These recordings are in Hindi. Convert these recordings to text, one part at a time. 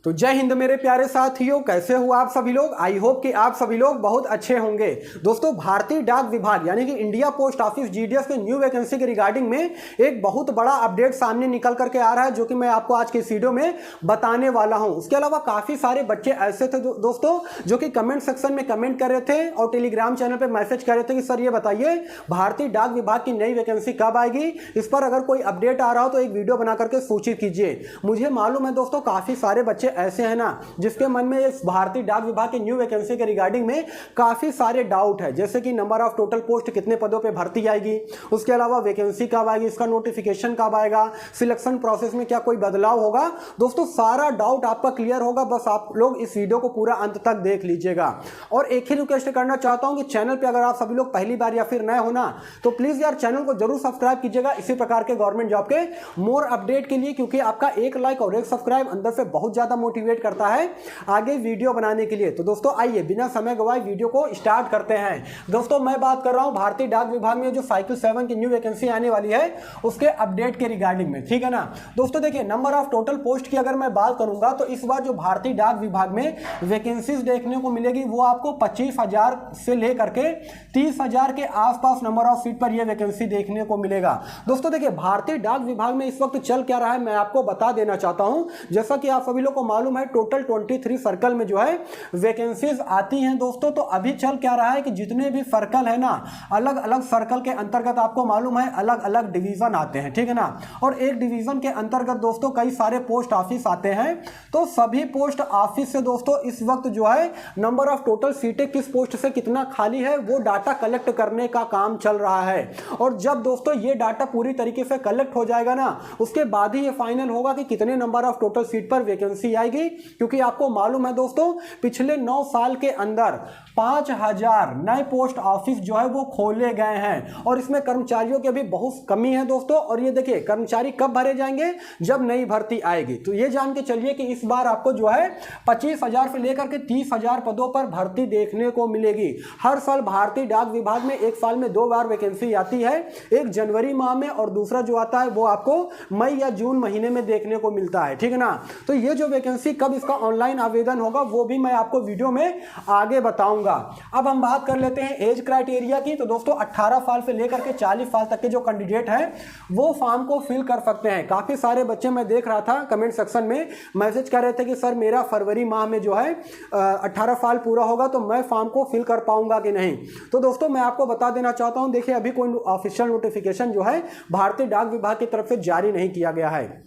तो जय हिंद मेरे प्यारे साथियों, कैसे हो आप सभी लोग। आई होप कि आप सभी लोग बहुत अच्छे होंगे। दोस्तों, भारतीय डाक विभाग यानी कि इंडिया पोस्ट ऑफिस जीडीएस के न्यू वैकेंसी के रिगार्डिंग में एक बहुत बड़ा अपडेट सामने निकल करके आ रहा है, जो कि मैं आपको आज के इस वीडियो में बताने वाला हूं। उसके अलावा काफी सारे बच्चे ऐसे थे दोस्तों जो कि कमेंट सेक्शन में कमेंट कर रहे थे और टेलीग्राम चैनल पर मैसेज कर रहे थे कि सर ये बताइए भारतीय डाक विभाग की नई वैकेंसी कब आएगी, इस पर अगर कोई अपडेट आ रहा हो तो एक वीडियो बना करके सूचित कीजिए। मुझे मालूम है दोस्तों काफी सारे बच्चे ऐसे हैं ना जिसके मन में इस भारतीय डाक विभाग की न्यू वैकेंसी के रिगार्डिंग में काफी सारे डाउट है, जैसे कि नंबर ऑफ टोटल पोस्ट कितने पदों पे भर्ती आएगी, उसके अलावा वैकेंसी कब आएगी, इसका नोटिफिकेशन कब आएगा, सिलेक्शन प्रोसेस में क्या कोई बदलाव होगा। दोस्तों सारा डाउट आपका क्लियर होगा, बस आप लोग इस वीडियो को पूरा अंत तक देख लीजिएगा। और एक ही रिक्वेस्ट करना चाहता हूं कि चैनल पे अगर आप सभी लोग पहली बार या फिर नए हो ना तो प्लीज यार चैनल को जरूर सब्सक्राइब कीजिएगा इसी प्रकार के गवर्नमेंट जॉब के मोर अपडेट के लिए, क्योंकि आपका एक लाइक और एक सब्सक्राइब अंदर से बहुत ज्यादा मोटिवेट करता है आगे वीडियो बनाने के लिए। तो दोस्तों आइए बिना समय गवाए वीडियो को स्टार्ट करते हैं। दोस्तों मैं बात कर रहा हूं भारतीय डाक विभाग में जो साइकिल 7 की न्यू वैकेंसी आने वाली है उसके अपडेट के रिगार्डिंग में, ठीक है ना। दोस्तों देखिए, नंबर ऑफ टोटल पोस्ट की अगर मैं बात करूंगा तो इस बार जो भारतीय डाक विभाग में वैकेंसीज देखने को मिलेगी वो आपको 25,000 से लेकर के 30,000 के आसपास नंबर ऑफ सीट पर यह वैकेंसी देखने को मिलेगा। दोस्तों देखिए, भारतीय डाक विभाग में इस वक्त चल क्या रहा है मैं आपको बता देना चाहता हूं। जैसा कि आप सभी लोग को मालूम है टोटल 23 सर्कल में जो है वैकेंसीज आती हैं दोस्तों। तो अभी चल क्या रहा है कि जितने भी सर्कल है ना, अलग अलग सर्कल के अंतर्गत आपको मालूम है अलग अलग डिवीजन आते हैं, ठीक है ना। और एक डिवीजन के अंतर्गत दोस्तों कई सारे पोस्ट ऑफिस आते हैं। तो सभी पोस्ट ऑफिस से दोस्तों इस वक्त जो है नंबर ऑफ टोटल सीटें किस पोस्ट से कितना खाली है वो डाटा कलेक्ट करने का काम चल रहा है। और जब दोस्तों ये डाटा पूरी तरीके से कलेक्ट हो जाएगा ना उसके बाद ही ये फाइनल होगा कि कितने नंबर ऑफ टोटल सीट पर वैकेंसी आएगी। क्योंकि आपको मालूम है दोस्तों पिछले 9 साल के अंदर 5,000 नए पोस्ट ऑफिस जो है वो खोले गए हैं और इसमें कर्मचारियों की भी बहुत कमी है दोस्तों। और ये देखिए कर्मचारी कब भरे जाएंगे, जब नई भर्ती आएगी। तो ये जान के चलिए कि इस बार आपको जो है 25,000 से लेकर के 30,000 पदों पर भर्ती देखने को मिलेगी। हर साल भारतीय डाक विभाग में एक साल में 2 बार वैकेंसी आती है, एक जनवरी माह में और दूसरा जो आता है वो आपको मई या जून महीने में देखने को मिलता है, ठीक है ना। तो ये जो वैकेंसी कब इसका ऑनलाइन आवेदन होगा वो भी मैं आपको वीडियो में आगे बताऊंगा। अब हम बात कर लेते हैं एज क्राइटेरिया की। तो दोस्तों 18 साल से लेकर के 40 साल तक के जो कैंडिडेट हैं वो फॉर्म को फिल कर सकते हैं। काफी सारे बच्चे मैं देख रहा था कमेंट सेक्शन में मैसेज कर रहे थे कि सर मेरा फरवरी माह में जो है 18 साल पूरा होगा तो मैं फॉर्म को फिल कर पाऊंगा कि नहीं। तो दोस्तों मैं आपको बता देना चाहता हूं, देखिए अभी कोई ऑफिशियल नोटिफिकेशन जो है भारतीय डाक विभाग की तरफ से जारी नहीं किया गया है।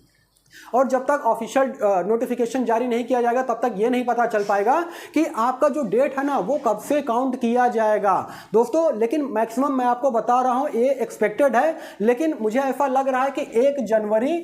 और जब तक ऑफिशियल नोटिफिकेशन जारी नहीं किया जाएगा तब तक ये नहीं पता चल पाएगा कि आपका जो डेट है ना वो कब से काउंट किया जाएगा दोस्तों। लेकिन मैक्सिमम मैं आपको बता रहा हूं ये एक्सपेक्टेड है, लेकिन मुझे ऐसा लग रहा है कि 1 जनवरी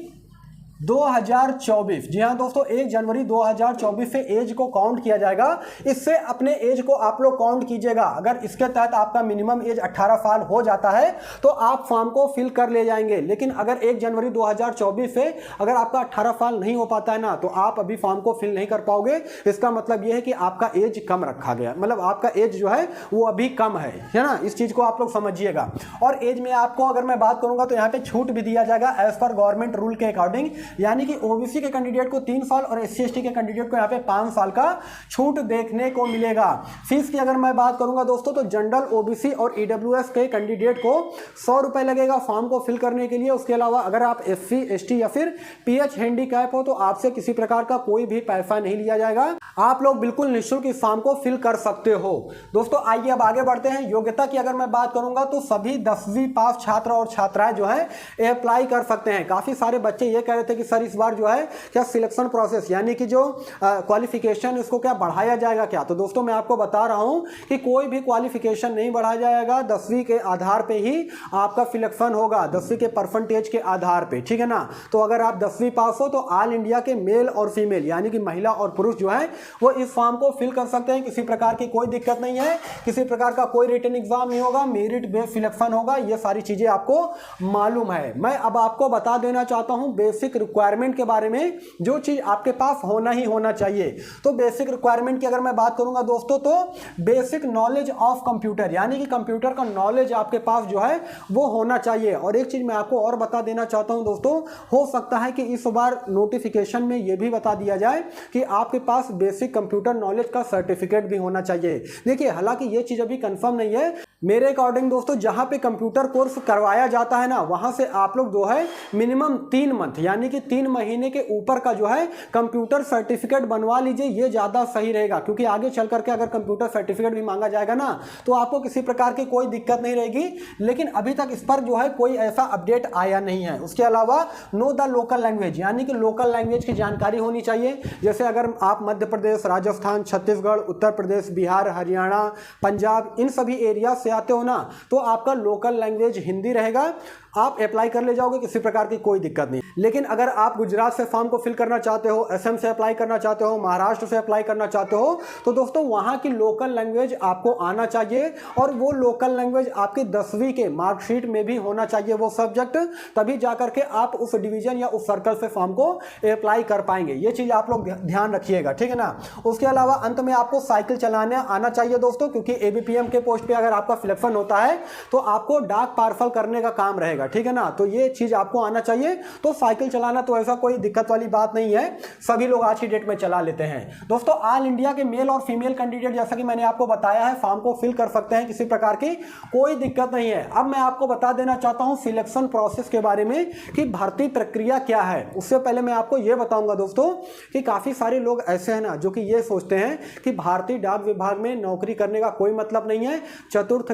2024, जी हाँ दोस्तों 1 जनवरी 2024 से एज को काउंट किया जाएगा। इससे अपने एज को आप लोग काउंट कीजिएगा। अगर इसके तहत आपका मिनिमम एज 18 साल हो जाता है तो आप फॉर्म को फिल कर ले जाएंगे। लेकिन अगर 1 जनवरी 2024 से अगर आपका 18 साल नहीं हो पाता है ना तो आप अभी फॉर्म को फिल नहीं कर पाओगे। इसका मतलब यह है कि आपका एज कम रखा गया, मतलब आपका एज जो है वो अभी कम है ना। इस चीज को आप लोग समझिएगा। और एज में आपको अगर मैं बात करूंगा तो यहाँ पे छूट भी दिया जाएगा एज पर गवर्नमेंट रूल के अकॉर्डिंग, यानी कि ओबीसी के कैंडिडेट को 3 साल और एससी एसटी के कैंडिडेट को यहाँ पे 5 साल का छूट देखने को मिलेगा। फीस की अगर मैं बात करूंगा दोस्तों तो जनरल ओबीसी और ईडब्ल्यूएस के कैंडिडेट को 100 रुपए लगेगा फॉर्म को फिल करने के लिए। उसके अलावा अगर आप एससी एसटी या फिर पीएच हैंडीकैप हो तो आपसे किसी प्रकार का कोई भी पैसा नहीं लिया जाएगा। आप लोग बिल्कुल निःशुल्क इस फॉर्म को फिल कर सकते हो। दोस्तों आइए अब आगे बढ़ते हैं। योग्यता की अगर मैं बात करूंगा तो सभी 10वीं पास छात्र और छात्राएं जो है अप्लाई कर सकते हैं। काफी सारे बच्चे ये कह रहे थे कि सर इस बार जो है क्या सिलेक्शन प्रोसेस यानी कि जो क्वालिफिकेशन इसको क्या बढ़ाया जाएगा क्या। तो दोस्तों मैं आपको बता रहा हूं कि कोई भी क्वालिफिकेशन नहीं बढ़ाया जाएगा, 10वीं के आधार पे ही आपका सिलेक्शन होगा, 10वीं के परसेंटेज के आधार पे, ठीक है ना। तो अगर आप 10वीं पास हो तो ऑल इंडिया के मेल और फीमेल यानी कि महिला और पुरुष जो है वो इस फॉर्म को फिल कर सकते हैं। किसी प्रकार की कोई दिक्कत नहीं है, किसी प्रकार का कोई रिटन एग्जाम नहीं होगा, मेरिट बेस्ड सिलेक्शन होगा। ये सारी चीजें आपको मालूम है। मैं अब आपको बता देना चाहता हूं बेसिक रिक्वायरमेंट के बारे में, जो चीज़ आपके पास होना ही होना चाहिए। तो बेसिक रिक्वायरमेंट की अगर मैं बात करूंगा दोस्तों, तो बेसिक नॉलेज ऑफ कंप्यूटर, यानी कि कंप्यूटर का नॉलेज आपके पास जो है वो होना चाहिए। और एक चीज़ मैं आपको और बता देना चाहता हूं दोस्तों, हो सकता है कि इस बार नोटिफिकेशन में यह भी बता दिया जाए कि आपके पास बेसिक कंप्यूटर नॉलेज का सर्टिफिकेट भी होना चाहिए। देखिए, हालांकि ये चीज़ अभी कंफर्म नहीं है। मेरे अकॉर्डिंग दोस्तों, जहां पे कंप्यूटर कोर्स करवाया जाता है ना, वहां से आप लोग जो है मिनिमम 3 मंथ यानी कि 3 महीने के ऊपर का जो है कंप्यूटर सर्टिफिकेट बनवा लीजिए, ये ज़्यादा सही रहेगा। क्योंकि आगे चल करके अगर कंप्यूटर सर्टिफिकेट भी मांगा जाएगा ना, तो आपको किसी प्रकार की कोई दिक्कत नहीं रहेगी। लेकिन अभी तक इस पर जो है कोई ऐसा अपडेट आया नहीं है। उसके अलावा नो द लोकल लैंग्वेज, यानी कि लोकल लैंग्वेज की जानकारी होनी चाहिए। जैसे अगर आप मध्य प्रदेश, राजस्थान, छत्तीसगढ़, उत्तर प्रदेश, बिहार, हरियाणा, पंजाब, इन सभी एरिया से आते हो ना, तो आपका लोकल लैंग्वेज हिंदी रहेगा। आप अप्लाई कर ले जाओगे, किसी प्रकार की कोई दिक्कत नहीं। लेकिन अगर आप गुजरात से फॉर्म को फिल करना चाहते हो, असम से अप्लाई करना चाहते हो, महाराष्ट्र से अप्लाई करना चाहते हो, तो दोस्तों वहां की लोकल लैंग्वेज आपको आना चाहिए। और वो लोकल लैंग्वेज आपके 10वीं के मार्कशीट में भी होना चाहिए वो सब्जेक्ट, तभी जाकर के आप उस डिवीजन या उस सर्कल से फॉर्म को अप्लाई कर पाएंगे। ये चीज आप लोग ध्यान रखिएगा, ठीक है ना। उसके अलावा अंत में आपको साइकिल चलाने आना चाहिए दोस्तों, क्योंकि एबीपीएम के पोस्ट पे अगर आपका सिलेक्शन होता है तो आपको डाक पार्सल करने का काम रहेगा, ठीक है ना। तो ये चीज आपको आना चाहिए। तो साइकिल चलाना तो ऐसा कोई दिक्कत वाली बात नहीं है, सभी लोग आज की डेट में चला लेते हैं दोस्तों। ऑल इंडिया के मेल और फीमेल कैंडिडेट, जैसा कि मैंने आपको बताया है, फॉर्म को फिल कर सकते हैं, किसी प्रकार की कोई दिक्कत नहीं है। अब मैं आपको बता देना चाहता हूं सिलेक्शन प्रोसेस के बारे में कि भर्ती प्रक्रिया क्या है। उससे पहले मैं आपको यह बताऊंगा दोस्तों कि काफी सारे लोग ऐसे हैं ना, जो कि ये सोचते हैं कि भारतीय डाक विभाग में नौकरी करने का कोई मतलब नहीं है। चतुर्थ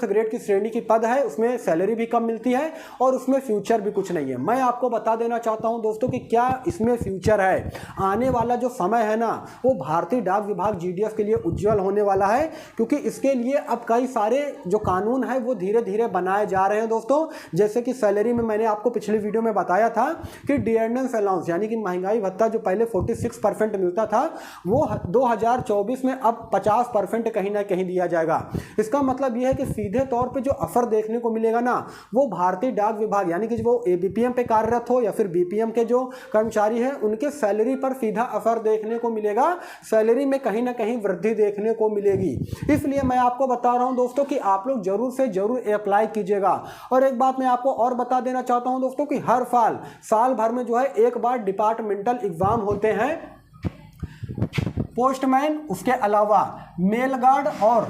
ग्रेड की श्रेणी की पद है, उसमें सैलरी भी कम मिलती है और उसमें फ्यूचर भी कुछ नहीं है। मैं आपको बता देना चाहता हूं दोस्तों कि क्या इसमें फ्यूचर है। आने वाला जो समय है ना, वो भारतीय डाक विभाग जीडीएस के लिए उज्जवल होने वाला है, क्योंकि इसके लिए अब कई सारे जो कानून है वो धीरे धीरे बनाए जा रहे हैं दोस्तों। जैसे कि सैलरी में मैंने आपको पिछली वीडियो में बताया था कि डियरनेंस अलाउंस, यानी कि महंगाई भत्ता जो पहले 46% मिलता था, वो 2024 में अब 50% कहीं ना कहीं दिया जाएगा। इसका मतलब यह है कि सीधे तौर पे जो असर देखने को मिलेगा ना, वो भारतीय डाक विभाग यानी कि वो एबीपीएम पे कार्यरत हो या फिर बीपीएम के जो कर्मचारी हैं, उनके सैलरी पर सीधा असर देखने को मिलेगा। सैलरी में कहीं ना कहीं वृद्धि देखने को मिलेगी। इसलिए मैं आपको बता रहा हूं दोस्तों कि आप लोग जरूर से जरूर अप्लाई कीजिएगा। और एक बात मैं आपको और बता देना चाहता हूं दोस्तों कि हर साल भर में जो है एक बार डिपार्टमेंटल एग्जाम होते हैं, पोस्टमैन, उसके अलावा मेल गार्ड और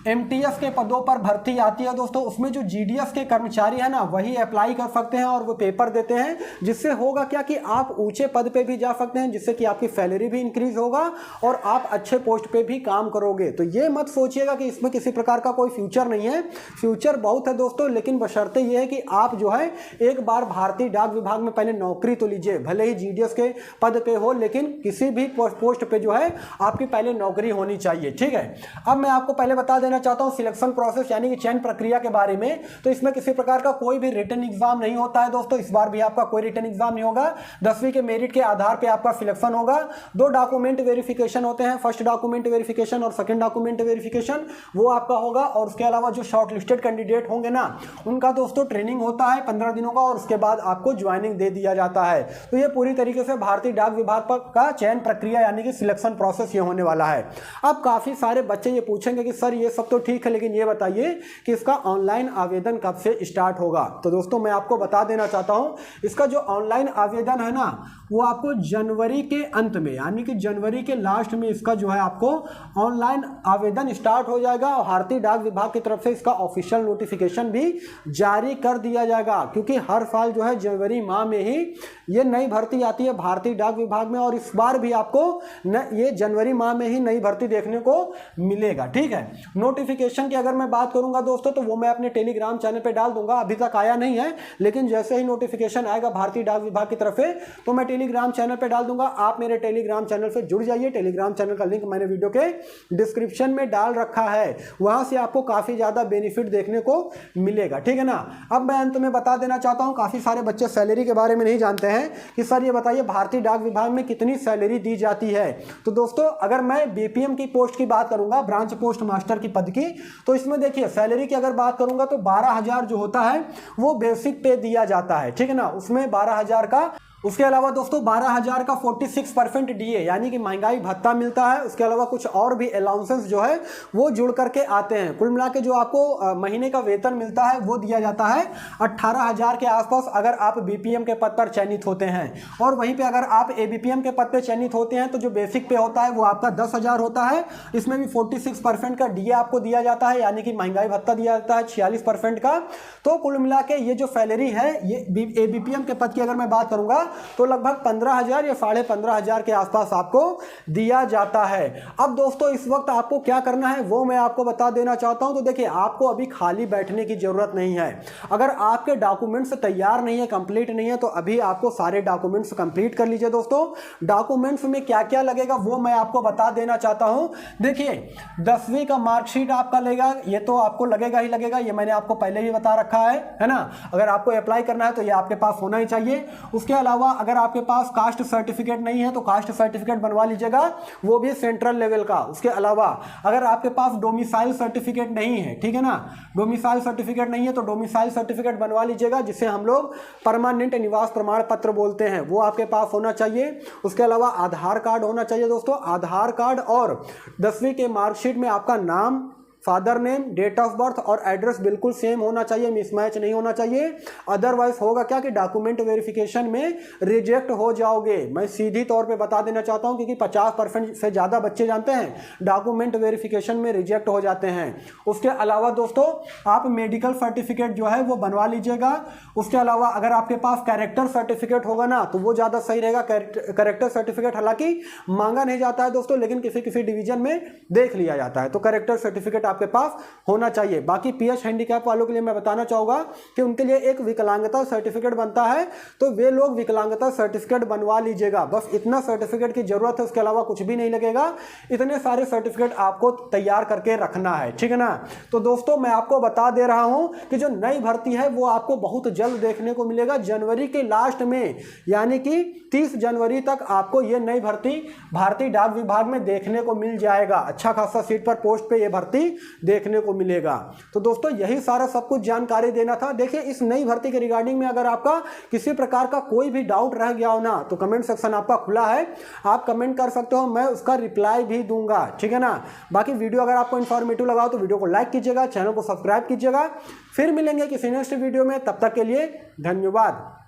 एमटीएस के पदों पर भर्ती आती है दोस्तों। उसमें जो जीडीएस के कर्मचारी है ना, वही अप्लाई कर सकते हैं और वो पेपर देते हैं, जिससे होगा क्या कि आप ऊंचे पद पे भी जा सकते हैं, जिससे कि आपकी सैलरी भी इंक्रीज होगा और आप अच्छे पोस्ट पे भी काम करोगे। तो ये मत सोचिएगा कि इसमें किसी प्रकार का कोई फ्यूचर नहीं है। फ्यूचर बहुत है दोस्तों, लेकिन बशर्ते ये है कि आप जो है एक बार भारतीय डाक विभाग में पहले नौकरी तो लीजिए। भले ही जीडीएस के पद पे हो, लेकिन किसी भी पोस्ट पे जो है आपकी पहले नौकरी होनी चाहिए, ठीक है। अब मैं आपको पहले बता चाहता हूं सिलेक्शन प्रोसेस यानी कि चयन प्रक्रिया के बारे में। तो इसमें किसी प्रकार का कोई भी रिटन एग्जाम नहीं होता है दोस्तों। इस बार भी आपका कोई रिटन एग्जाम नहीं होगा। 10वीं के मेरिट के आधार पे आपका सिलेक्शन होगा। 2 डॉक्यूमेंट वेरिफिकेशन होते हैं, फर्स्ट डॉक्यूमेंट वेरिफिकेशन और सेकंड डॉक्यूमेंट वेरिफिकेशन, वो आपका होगा। और उसके अलावा जो शॉर्ट लिस्टेड कैंडिडेट होंगे ना, उनका दोस्तों ट्रेनिंग होता है 15 दिनों का और उसके बाद आपको ज्वाइनिंग दे दिया जाता है। तो ये पूरी तरीके से भारतीय डाक विभाग का चयन प्रक्रिया यानी कि सिलेक्शन प्रोसेस ये होने वाला है। अब काफी सारे बच्चे ये पूछेंगे कि सर ये सब तो ठीक है, लेकिन ये बताइए कि इसका ऑनलाइन आवेदन कब से स्टार्ट होगा। तो दोस्तों मैं आपको बता देना चाहता हूं, इसका जो ऑनलाइन आवेदन है ना, वो आपको जनवरी के अंत में यानी कि जनवरी के लास्ट में इसका जो है आपको ऑनलाइन आवेदन स्टार्ट हो जाएगा। और भारतीय डाक विभाग की तरफ से इसका ऑफिशियल नोटिफिकेशन भी जारी कर दिया जाएगा, क्योंकि हर साल जो है जनवरी माह में ही ये नई भर्ती आती है भारतीय डाक विभाग में। और इस बार भी आपको ये जनवरी माह में ही नई भर्ती देखने को मिलेगा, ठीक है। नोटिफिकेशन की अगर मैं बात करूंगा दोस्तों, तो वो मैं अपने टेलीग्राम चैनल पे डाल दूंगा। अभी तक आया नहीं है, लेकिन जैसे ही नोटिफिकेशन आएगा भारतीय डाक विभाग की तरफ से, तो मैं टेलीग्राम चैनल पे डाल दूंगा। आप मेरे टेलीग्राम चैनल से जुड़ जाइए। टेलीग्राम चैनल का लिंक मैंने वीडियो के डिस्क्रिप्शन में डाल रखा है, वहां से आपको काफी ज्यादा बेनिफिट देखने को मिलेगा, ठीक है ना। अब मैं अंत में बता देना चाहता हूं, काफी सारे बच्चे सैलरी के बारे में नहीं जानते हैं कि सर ये बताइए भारतीय डाक विभाग में कितनी सैलरी दी जाती है। तो दोस्तों अगर मैं बीपीएम की पोस्ट की बात करूंगा, ब्रांच पोस्ट मास्टर की पद की, तो इसमें देखिए सैलरी की अगर बात करूंगा तो 12,000 जो होता है वो बेसिक पे दिया जाता है, ठीक है ना। उसमें 12,000 का उसके अलावा दोस्तों 12,000 का 46% डीए यानी कि महंगाई भत्ता मिलता है। उसके अलावा कुछ और भी अलाउंसेस जो है वो जुड़ करके आते हैं। कुल मिला के जो आपको महीने का वेतन मिलता है वो दिया जाता है 18,000 के आसपास अगर आप बीपीएम के पद पर चयनित होते हैं। और वहीं पे अगर आप एबीपीएम के पद पर चयनित होते हैं तो जो बेसिक पे होता है वो आपका 10,000 होता है। इसमें भी 46% का डीए आपको दिया जाता है यानी कि महंगाई भत्ता दिया जाता है 46% का। तो कुल मिला के ये जो सैलरी है ये एबीपीएम के पद की अगर मैं बात करूंगा तो लगभग 15,000 या 15,500 के आसपास आपको दिया जाता है। अब दोस्तों इस वक्त आपको क्या करना है वो मैं आपको बता देना चाहता हूं। तो देखिए आपको अभी खाली बैठने की जरूरत नहीं है। अगर आपके डॉक्यूमेंट्स तैयार नहीं है, कंप्लीट नहीं है, तो अभी आपको सारे डॉक्यूमेंट्स कंप्लीट कर लीजिए। दोस्तों डॉक्यूमेंट्स में क्या क्या लगेगा वो मैं आपको बता देना चाहता हूं। देखिए 10वीं का मार्कशीट आपका लगेगा, ये तो आपको लगेगा ही लगेगा, ये मैंने आपको पहले ही बता रखा है ना। अगर आपको अप्लाई करना है तो ये आपके पास होना ही चाहिए। उसके अलावा अगर आपके पास कास्ट सर्टिफिकेट नहीं है तो कास्ट सर्टिफिकेट बनवा लीजिएगा, वो भी सेंट्रल लेवल का। उसके अलावा अगर आपके पास डोमिसाइल सर्टिफिकेट नहीं है, ठीक है ना, डोमिसाइल सर्टिफिकेट नहीं है तो डोमिसाइल सर्टिफिकेट बनवा लीजिएगा, जिसे हम लोग परमानेंट निवास प्रमाण पत्र बोलते हैं, वो आपके पास होना चाहिए। उसके अलावा आधार कार्ड होना चाहिए दोस्तों। आधार कार्ड और 10वीं के मार्कशीट में आपका नाम, father name, date of birth और एड्रेस बिल्कुल सेम होना चाहिए, मिसमैच नहीं होना चाहिए। अदरवाइज होगा क्या कि डॉक्यूमेंट वेरिफिकेशन में रिजेक्ट हो जाओगे। मैं सीधी तौर पे बता देना चाहता हूं क्योंकि 50% से ज़्यादा बच्चे जानते हैं डॉक्यूमेंट वेरिफिकेशन में रिजेक्ट हो जाते हैं। उसके अलावा दोस्तों आप मेडिकल सर्टिफिकेट जो है वो बनवा लीजिएगा। उसके अलावा अगर आपके पास कैरेक्टर सर्टिफिकेट होगा ना तो वो ज़्यादा सही रहेगा। कैरेक्टर सर्टिफिकेट हालांकि मांगा नहीं जाता है दोस्तों, लेकिन किसी किसी डिवीजन में देख लिया जाता है, तो कैरेक्टर सर्टिफिकेट आपके पास होना चाहिए। बाकी पीएच हैंडीकैप वालों के लिए मैं बताना चाहूंगा कि उनके लिए एक विकलांगता सर्टिफिकेट बनता है, तो वे लोग विकलांगता सर्टिफिकेट बनवा लीजिएगा। बस इतना सर्टिफिकेट की जरूरत है, उसके अलावा कुछ भी नहीं लगेगा। इतने सारे सर्टिफिकेट आपको तैयार करके रखना है, ठीक है ना। तो दोस्तों मैं आपको बता दे रहा हूं कि जो नई भर्ती है वो आपको बहुत जल्द देखने को मिलेगा, जनवरी के लास्ट में, यानी कि 30 जनवरी तक आपको ये नई भर्ती भारतीय डाक विभाग में देखने को मिल जाएगा। अच्छा खासा सीट पर पोस्ट पे ये भर्ती देखने को मिलेगा। तो दोस्तों यही सारा सब कुछ जानकारी देना था। देखिए इस नई भर्ती के रिगार्डिंग में अगर आपका किसी प्रकार का कोई भी डाउट रह गया हो ना तो कमेंट सेक्शन आपका खुला है, आप कमेंट कर सकते हो, मैं उसका रिप्लाई भी दूंगा, ठीक है ना। बाकी वीडियो अगर आपको इन्फॉर्मेटिव लगा हो तो वीडियो को लाइक कीजिएगा, चैनल को सब्सक्राइब कीजिएगा। फिर मिलेंगे किसी नेक्स्ट वीडियो में, तब तक के लिए धन्यवाद।